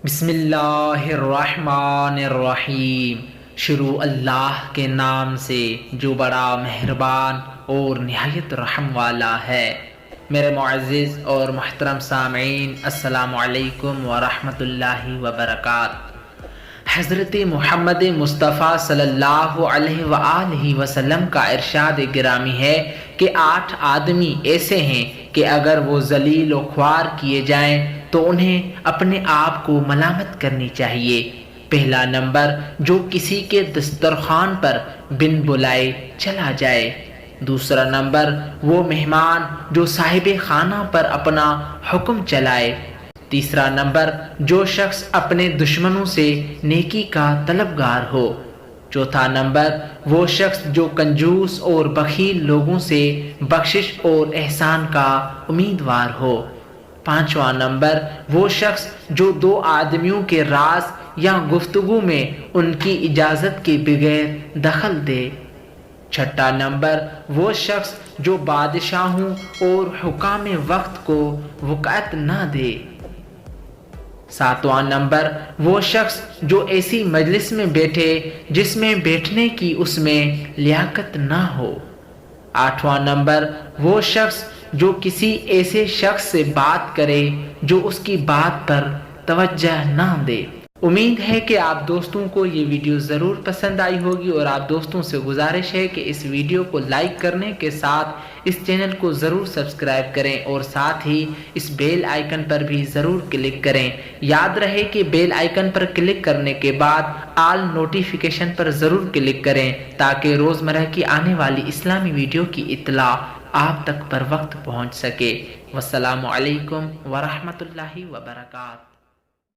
بسم اللہ الرحمن الرحیم۔ شروع اللہ کے نام سے جو بڑا مہربان اور نہایت رحم والا ہے۔ میرے معزز اور محترم سامعین، السلام علیکم ورحمۃ اللہ وبرکاتہ۔ حضرت محمد مصطفیٰ صلی اللہ علیہ وآلہ وسلم کا ارشاد گرامی ہے کہ 8 آدمی ایسے ہیں کہ اگر وہ ذلیل و خوار کیے جائیں تو انہیں اپنے آپ کو ملامت کرنی چاہیے۔ پہلا نمبر، جو کسی کے دسترخوان پر بن بلائے چلا جائے۔ دوسرا نمبر، وہ مہمان جو صاحب خانہ پر اپنا حکم چلائے۔ تیسرا نمبر، جو شخص اپنے دشمنوں سے نیکی کا طلبگار ہو۔ چوتھا نمبر، وہ شخص جو کنجوس اور بخیل لوگوں سے بخشش اور احسان کا امیدوار ہو۔ پانچواں نمبر، وہ شخص جو 2 آدمیوں کے راز یا گفتگو میں ان کی اجازت کے بغیر دخل دے۔ چھٹا نمبر، وہ شخص جو بادشاہوں اور حکام وقت کو وقعت نہ دے۔ ساتواں نمبر، وہ شخص جو ایسی مجلس میں بیٹھے جس میں بیٹھنے کی اس میں لیاقت نہ ہو۔ آٹھواں نمبر، وہ شخص جو کسی ایسے شخص سے بات کرے جو اس کی بات پر توجہ نہ دے۔ امید ہے کہ آپ دوستوں کو یہ ویڈیو ضرور پسند آئی ہوگی، اور آپ دوستوں سے گزارش ہے کہ اس ویڈیو کو لائک کرنے کے ساتھ اس چینل کو ضرور سبسکرائب کریں، اور ساتھ ہی اس بیل آئیکن پر بھی ضرور کلک کریں۔ یاد رہے کہ بیل آئیکن پر کلک کرنے کے بعد آل نوٹیفیکیشن پر ضرور کلک کریں تاکہ روزمرہ کی آنے والی اسلامی ویڈیو کی اطلاع آپ تک پر وقت پہنچ سکے۔ والسلام علیکم ورحمۃ اللہ وبرکاتہ۔